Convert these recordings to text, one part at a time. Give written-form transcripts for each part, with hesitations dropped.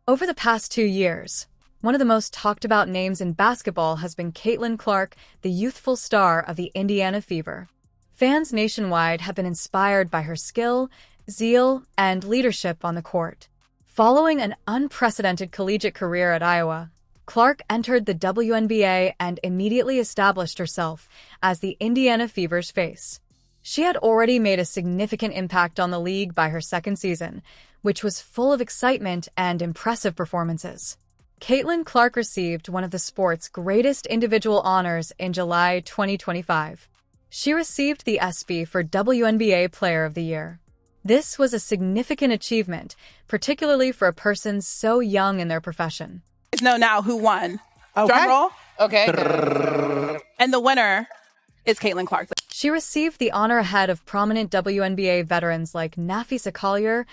Over the past 2 years, one of the most talked about names in basketball has been Caitlin Clark, the youthful star of the Indiana Fever. Fans nationwide have been inspired by her skill, zeal, and leadership on the court. Following an unprecedented collegiate career at Iowa, Clark entered the WNBA and immediately established herself as the Indiana Fever's face. She had already made a significant impact on the league by her second season, which was full of excitement and impressive performances. Caitlin Clark received one of the sport's greatest individual honors in July 2025. She received the ESPY for WNBA Player of the Year. This was a significant achievement, particularly for a person so young in their profession. Know now who won. Okay. Drum roll. Okay. And the winner is Caitlin Clark. She received the honor ahead of prominent WNBA veterans like Nafisa Collier,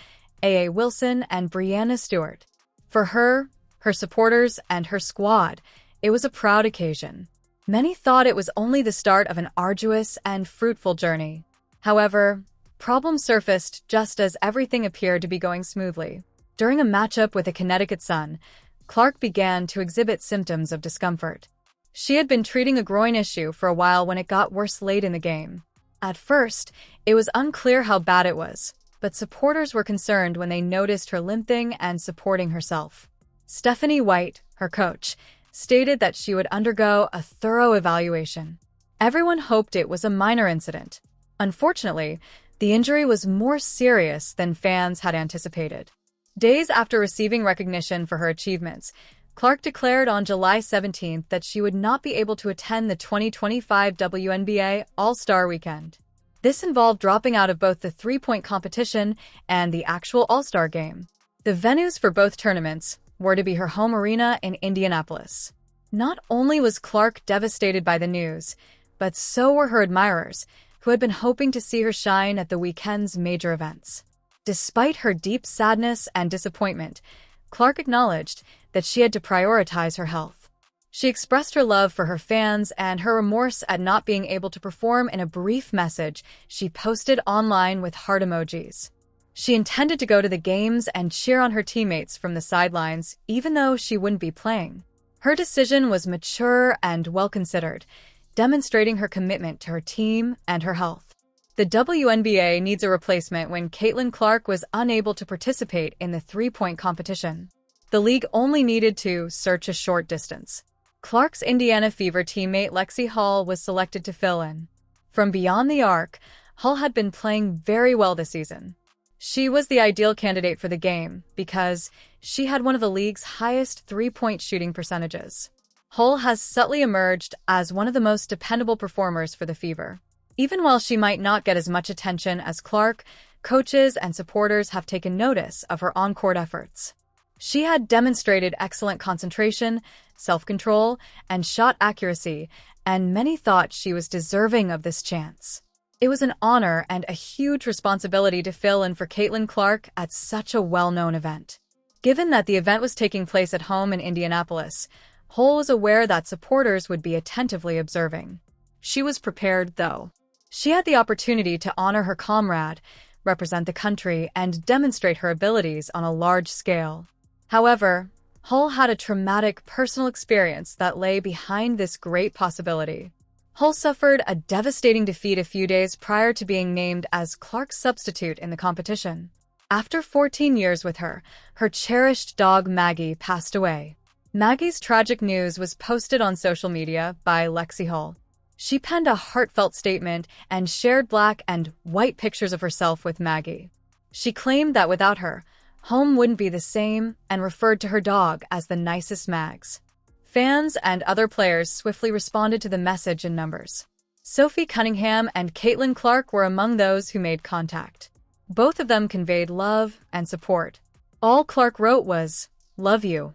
A.A. Wilson, and Breanna Stewart. For her, her supporters, and her squad, it was a proud occasion. Many thought it was only the start of an arduous and fruitful journey. However, problems surfaced just as everything appeared to be going smoothly. During a matchup with the Connecticut Sun, Clark began to exhibit symptoms of discomfort. She had been treating a groin issue for a while when it got worse late in the game. At first, it was unclear how bad it was, but supporters were concerned when they noticed her limping and supporting herself. Stephanie White, her coach, stated that she would undergo a thorough evaluation. Everyone hoped it was a minor incident. Unfortunately, the injury was more serious than fans had anticipated. Days after receiving recognition for her achievements, Clark declared on July 17th that she would not be able to attend the 2025 WNBA All-Star Weekend. This involved dropping out of both the three-point competition and the actual All-Star game. The venues for both tournaments were to be her home arena in Indianapolis. Not only was Clark devastated by the news, but so were her admirers, who had been hoping to see her shine at the weekend's major events. Despite her deep sadness and disappointment, Clark acknowledged that she had to prioritize her health. She expressed her love for her fans and her remorse at not being able to perform in a brief message she posted online with heart emojis. She intended to go to the games and cheer on her teammates from the sidelines, even though she wouldn't be playing. Her decision was mature and well-considered, demonstrating her commitment to her team and her health. The WNBA needs a replacement when Caitlin Clark was unable to participate in the three-point competition. The league only needed to search a short distance. Clark's Indiana Fever teammate Lexie Hull was selected to fill in. From beyond the arc, Hull had been playing very well this season. She was the ideal candidate for the game because she had one of the league's highest three-point shooting percentages. Hull has subtly emerged as one of the most dependable performers for the Fever. Even while she might not get as much attention as Clark, coaches and supporters have taken notice of her on-court efforts. She had demonstrated excellent concentration, self-control, and shot accuracy, and many thought she was deserving of this chance. It was an honor and a huge responsibility to fill in for Caitlin Clark at such a well-known event. Given that the event was taking place at home in Indianapolis, Hull was aware that supporters would be attentively observing. She was prepared, though. She had the opportunity to honor her comrade, represent the country, and demonstrate her abilities on a large scale. However, Hull had a traumatic personal experience that lay behind this great possibility. Hull suffered a devastating defeat a few days prior to being named as Clark's substitute in the competition. After 14 years with her, her cherished dog Maggie passed away. Maggie's tragic news was posted on social media by Lexie Hull. She penned a heartfelt statement and shared black and white pictures of herself with Maggie. She claimed that without her, home wouldn't be the same and referred to her dog as the nicest Mags. Fans and other players swiftly responded to the message in numbers. Sophie Cunningham and Caitlin Clark were among those who made contact. Both of them conveyed love and support. All Clark wrote was, "Love you,"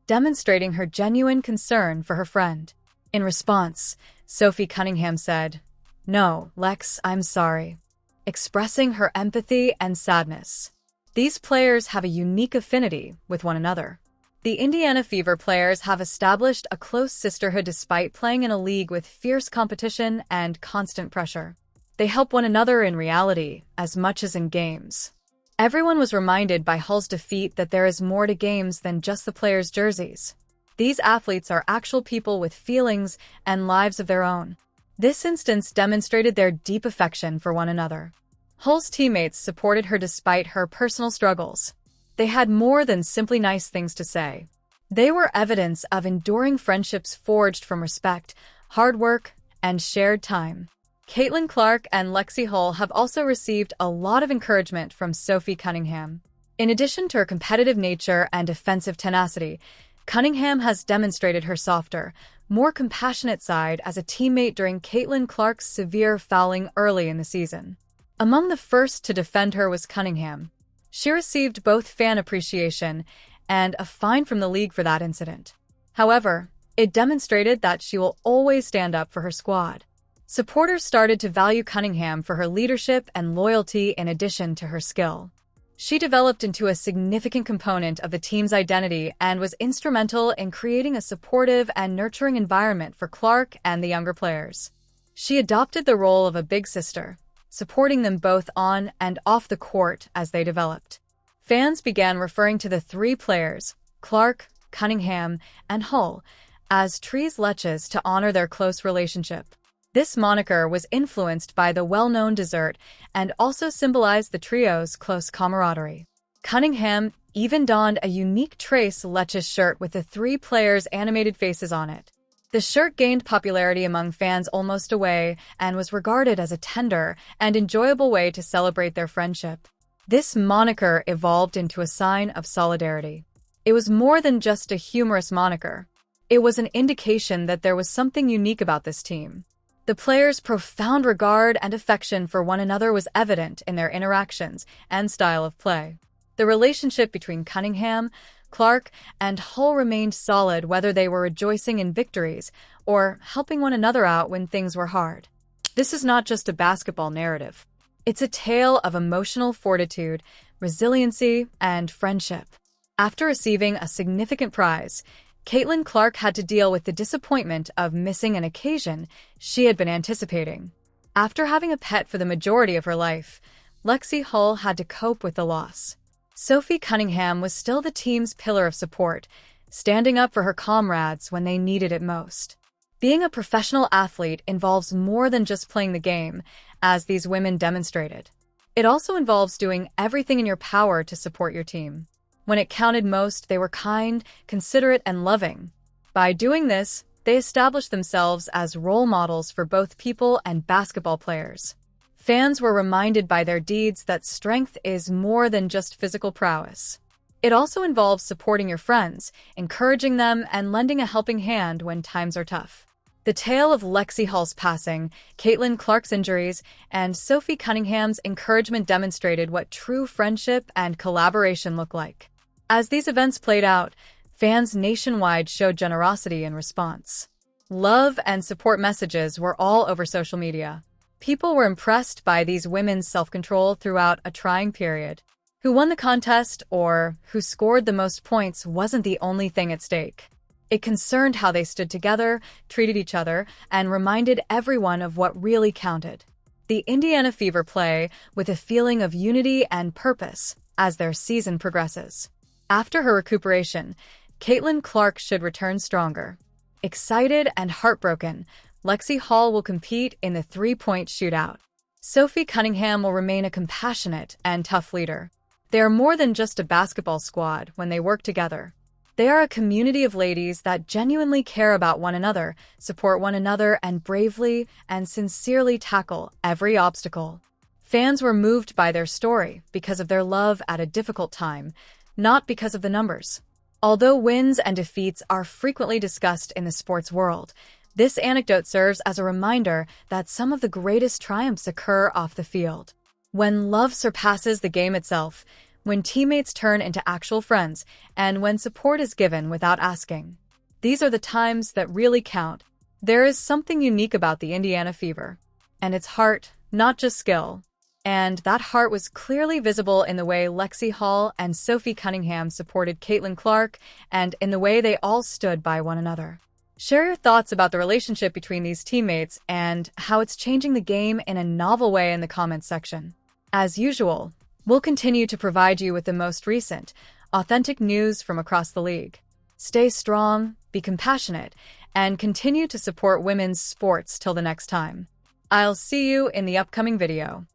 demonstrating her genuine concern for her friend. In response, Sophie Cunningham said, "No, Lex, I'm sorry," expressing her empathy and sadness. These players have a unique affinity with one another. The Indiana Fever players have established a close sisterhood despite playing in a league with fierce competition and constant pressure. They help one another in reality as much as in games. Everyone was reminded by Hull's defeat that there is more to games than just the players' jerseys. These athletes are actual people with feelings and lives of their own. This instance demonstrated their deep affection for one another. Hull's teammates supported her despite her personal struggles. They had more than simply nice things to say. They were evidence of enduring friendships forged from respect, hard work, and shared time. Caitlin Clark and Lexie Hull have also received a lot of encouragement from Sophie Cunningham. In addition to her competitive nature and offensive tenacity, Cunningham has demonstrated her softer, more compassionate side as a teammate during Caitlin Clark's severe fouling early in the season. Among the first to defend her was Cunningham. She received both fan appreciation and a fine from the league for that incident. However, it demonstrated that she will always stand up for her squad. Supporters started to value Cunningham for her leadership and loyalty in addition to her skill. She developed into a significant component of the team's identity and was instrumental in creating a supportive and nurturing environment for Clark and the younger players. She adopted the role of a big sister, supporting them both on and off the court as they developed. Fans began referring to the three players, Clark, Cunningham, and Hull, as Tres Leches to honor their close relationship. This moniker was influenced by the well-known dessert and also symbolized the trio's close camaraderie. Cunningham even donned a unique Tres Leches shirt with the three players' animated faces on it. The shirt gained popularity among fans almost away and was regarded as a tender and enjoyable way to celebrate their friendship. This moniker evolved into a sign of solidarity. It was more than just a humorous moniker. It was an indication that there was something unique about this team. The players' profound regard and affection for one another was evident in their interactions and style of play. The relationship between Cunningham, Clark, and Hull remained solid whether they were rejoicing in victories or helping one another out when things were hard. This is not just a basketball narrative. It's a tale of emotional fortitude, resiliency, and friendship. After receiving a significant prize, Caitlin Clark had to deal with the disappointment of missing an occasion she had been anticipating. After having a pet for the majority of her life, Lexie Hull had to cope with the loss. Sophie Cunningham was still the team's pillar of support, standing up for her comrades when they needed it most. Being a professional athlete involves more than just playing the game, as these women demonstrated. It also involves doing everything in your power to support your team. When it counted most, they were kind, considerate, and loving. By doing this, they established themselves as role models for both people and basketball players. Fans were reminded by their deeds that strength is more than just physical prowess. It also involves supporting your friends, encouraging them, and lending a helping hand when times are tough. The tale of Lexie Hull's passing, Caitlin Clark's injuries, and Sophie Cunningham's encouragement demonstrated what true friendship and collaboration look like. As these events played out, fans nationwide showed generosity in response. Love and support messages were all over social media. People were impressed by these women's self-control throughout a trying period. Who won the contest or who scored the most points wasn't the only thing at stake. It concerned how they stood together, treated each other, and reminded everyone of what really counted. The Indiana Fever play with a feeling of unity and purpose as their season progresses. After her recuperation, Caitlin Clark should return stronger. Excited and heartbroken, Lexie Hull will compete in the three-point shootout. Sophie Cunningham will remain a compassionate and tough leader. They are more than just a basketball squad when they work together. They are a community of ladies that genuinely care about one another, support one another, and bravely and sincerely tackle every obstacle. Fans were moved by their story because of their love at a difficult time, not because of the numbers. Although wins and defeats are frequently discussed in the sports world, this anecdote serves as a reminder that some of the greatest triumphs occur off the field. When love surpasses the game itself, when teammates turn into actual friends, and when support is given without asking. These are the times that really count. There is something unique about the Indiana Fever, and it's heart, not just skill. And that heart was clearly visible in the way Lexie Hull and Sophie Cunningham supported Caitlin Clark and in the way they all stood by one another. Share your thoughts about the relationship between these teammates and how it's changing the game in a novel way in the comments section. As usual, We'll continue to provide you with the most recent, authentic news from across the league. Stay strong, be compassionate, and continue to support women's sports till the next time. I'll see you in the upcoming video.